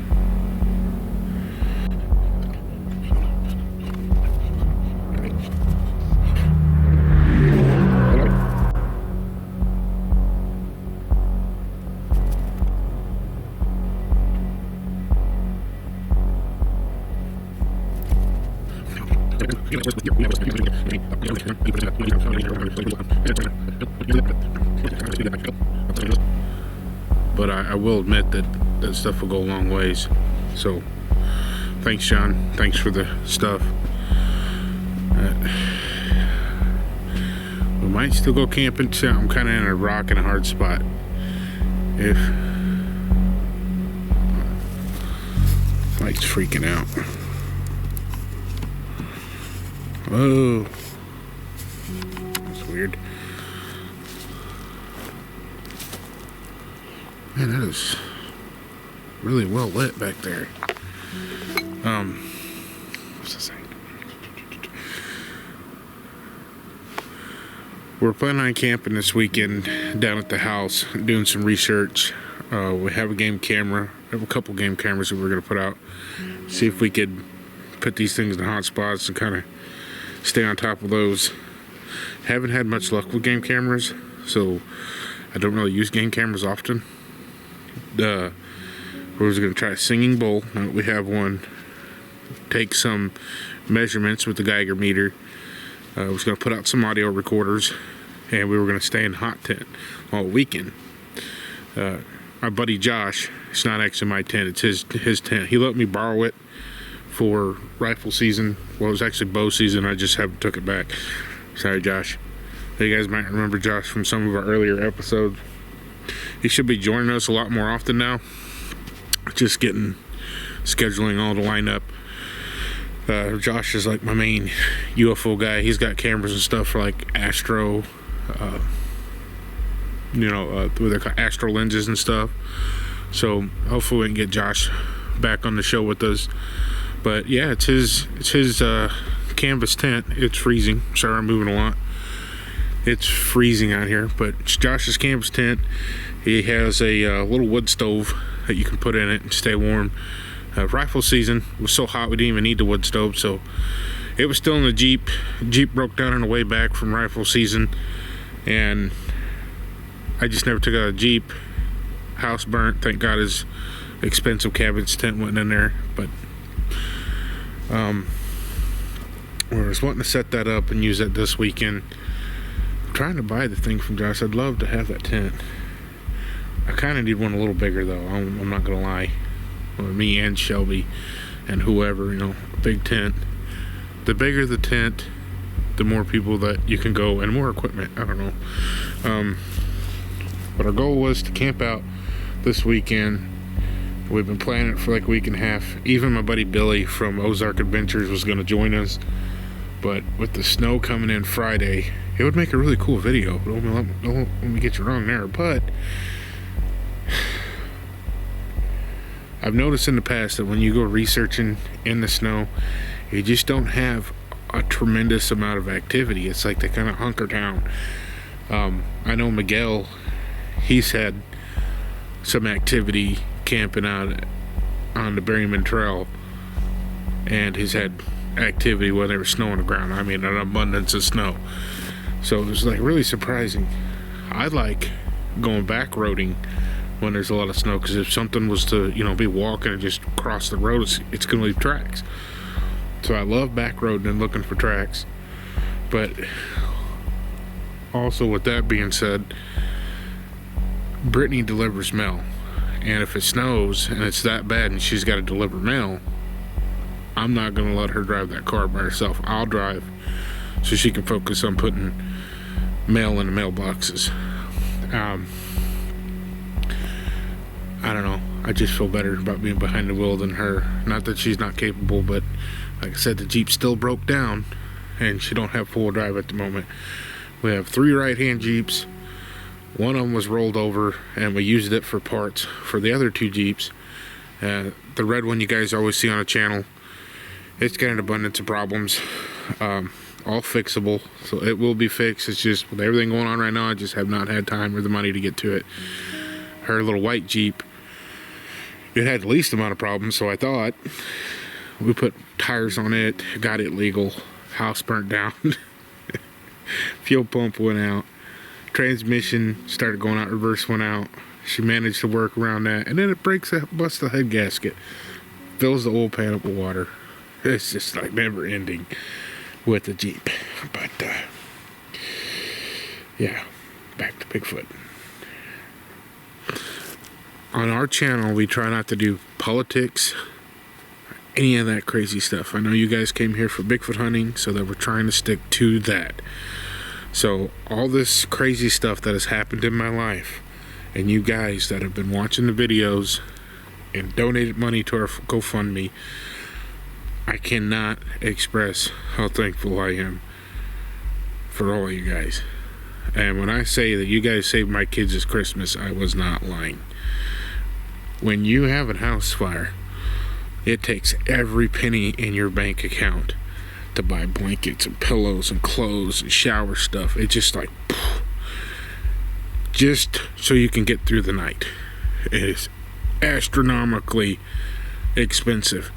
But I will admit that that stuff will go a long ways. So thanks, John. Thanks for the stuff. We Might still go camping. So I'm kind of in a rock and a hard spot. If light's freaking out. Oh, that's weird. Man, that is really well lit back there. What's this thing? We're planning on camping this weekend down at the house, doing some research. We have a game camera. We have a couple game cameras that we're going to put out. See if we could put these things in hot spots and kind of stay on top of those. Haven't had much luck with game cameras, so I don't really use game cameras often. We're just going to try a singing bowl. We have one. Take some measurements with the Geiger meter. I was going to put out some audio recorders, and we were going to stay in hot tent all weekend. My buddy Josh, it's not actually my tent, it's his tent. He let me borrow it for rifle season. Well, it was actually bow season. I just haven't took it back. Sorry, Josh. You guys might remember Josh from some of our earlier episodes. He should be joining us a lot more often now. Just scheduling all to line up. Josh is like my main UFO guy. He's got cameras and stuff for like astro, what they call astro lenses and stuff. So hopefully we can get Josh back on the show with us. But yeah, it's his canvas tent. It's freezing. Sorry, I'm moving a lot. It's freezing out here, but it's Josh's canvas tent. He has a little wood stove that you can put in it and stay warm. Rifle season was so hot we didn't even need the wood stove, so it was still in the Jeep. Jeep broke down on the way back from rifle season, and I just never took out a Jeep. House burnt. Thank God his expensive cabin's tent went in there, but we was wanting to set that up and use that this weekend. I'm trying to buy the thing from Josh. I'd love to have that tent. I kind of need one a little bigger though. I'm not gonna lie. Me and Shelby and whoever, a big tent. The bigger the tent, the more people that you can go and more equipment. I don't know. But our goal was to camp out this weekend. We've been planning it for like a week and a half. Even my buddy Billy from Ozark Adventures was going to join us. But with the snow coming in Friday, it would make a really cool video. Don't let me get you wrong there, but I've noticed in the past that when you go researching in the snow, you just don't have a tremendous amount of activity. It's like they kind of hunker down. I know Miguel, he's had some activity camping out on the Berryman Trail, and he's had activity when there was snow on the ground. I mean, an abundance of snow. So it was like really surprising. I like going back roading when there's a lot of snow, because if something was to be walking and just cross the road, it's gonna leave tracks. So I love back roading and looking for tracks. But also, with that being said, Brittany delivers mail, and if it snows and it's that bad and she's got to deliver mail, I'm not gonna let her drive that car by herself. I'll drive so she can focus on putting mail in the mailboxes. I don't know. I just feel better about being behind the wheel than her. Not that she's not capable, but like I said, the Jeep still broke down, and she don't have full drive at the moment. We have 3 right-hand Jeeps. One of them was rolled over, and we used it for parts for the other 2 Jeeps. The red one you guys always see on the channel, it's got an abundance of problems. All fixable, so it will be fixed. It's just with everything going on right now, I just have not had time or the money to get to it. Her little white Jeep, it had the least amount of problems, so I thought. We put tires on it, got it legal, house burnt down, fuel pump went out, transmission started going out, reverse went out. She managed to work around that, and then it busts the head gasket, fills the oil pan up with water. It's just like never ending with the Jeep. But yeah, back to Bigfoot. On our channel, we try not to do politics, any of that crazy stuff. I know you guys came here for Bigfoot hunting, so that we're trying to stick to that. So all this crazy stuff that has happened in my life, and you guys that have been watching the videos and donated money to our GoFundMe, I cannot express how thankful I am for all of you guys. And when I say that you guys saved my kids this Christmas, I was not lying. When you have a house fire, it takes every penny in your bank account to buy blankets and pillows and clothes and shower stuff. It's just like, just so you can get through the night. It is astronomically expensive.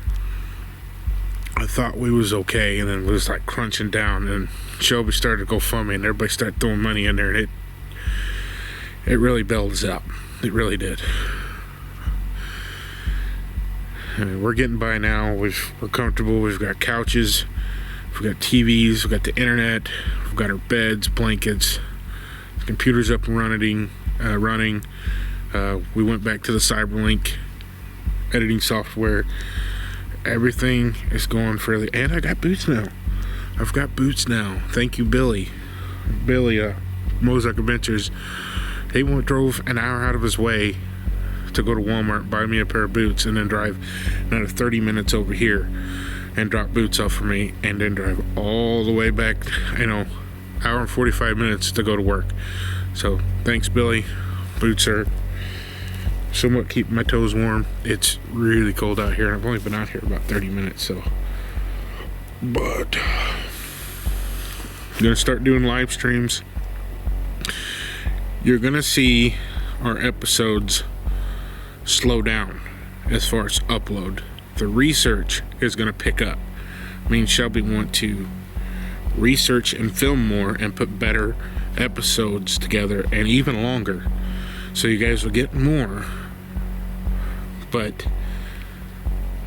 I thought we was okay, and then it was like crunching down, and Shelby started to GoFundMe, and everybody started throwing money in there, and it really builds up. It really did. And we're getting by now. We're comfortable. We've got couches, we've got TVs, we've got the internet, we've got our beds, blankets, the computer's up and running. We went back to the Cyberlink editing software. Everything is going fairly, and I got boots now. I've got boots now. Thank you, Billy, Mozart Adventures. He drove an hour out of his way to go to Walmart, buy me a pair of boots, and then drive another 30 minutes over here and drop boots off for me, and then drive all the way back, hour and 45 minutes to go to work. So thanks, Billy. Boots are somewhat keeping my toes warm. It's really cold out here, and I've only been out here about 30 minutes, so. But I'm gonna start doing live streams. You're gonna see our episodes slow down as far as upload. The research is gonna pick up. Me and Shelby want to research and film more and put better episodes together, and even longer, so you guys will get more, but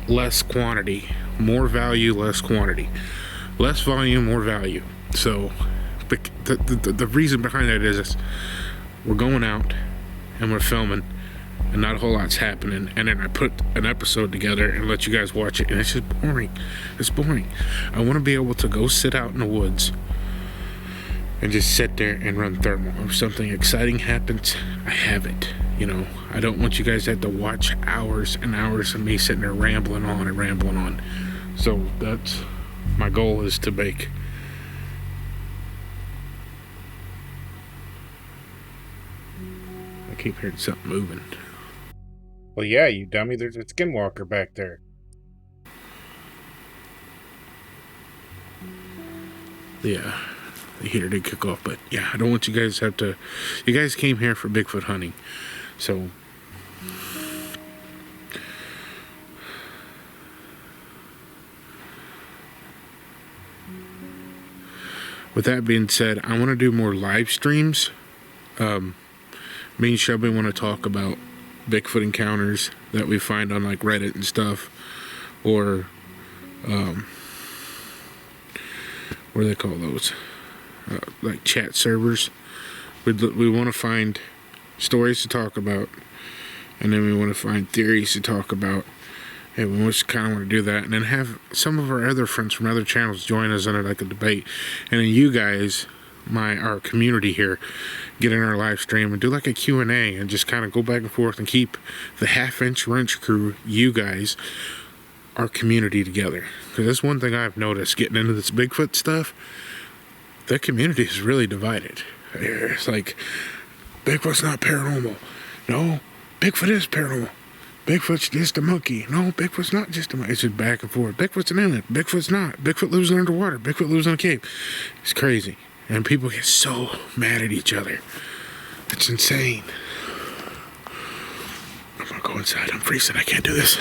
less quantity. More value, less quantity. Less volume, more value. So the reason behind that is we're going out and we're filming, and not a whole lot's happening, and then I put an episode together and let you guys watch it, and it's just boring. It's boring. I want to be able to go sit out in the woods and just sit there and run thermal. If something exciting happens, I have it. I don't want you guys to have to watch hours and hours of me sitting there rambling on and rambling on. So that's my goal, is to make I keep hearing something moving.
Well, yeah, you dummy. There's a skinwalker back there.
Yeah, the heater did kick off, but yeah, I don't want you guys to have to. You guys came here for Bigfoot hunting, so with that being said, I want to do more live streams. Me and Shelby want to talk about Bigfoot encounters that we find on like Reddit and stuff, or what do they call those? Like chat servers. We want to find stories to talk about, and then we want to find theories to talk about, and we just kind of want to do that, and then have some of our other friends from other channels join us in like a debate, and then you guys, our community here, get in our live stream and do like a Q&A and just kind of go back and forth and keep the half-inch wrench crew, you guys, our community together. Because that's one thing I've noticed getting into this Bigfoot stuff. The community is really divided. It's like, Bigfoot's not paranormal. No, Bigfoot is paranormal. Bigfoot's just a monkey. No, Bigfoot's not just a monkey. It's just back and forth. Bigfoot's an alien. Bigfoot's not. Bigfoot lives underwater. Bigfoot lives in a cave. It's crazy. And people get so mad at each other. It's insane. I'm gonna go inside. I'm freezing. I can't do this.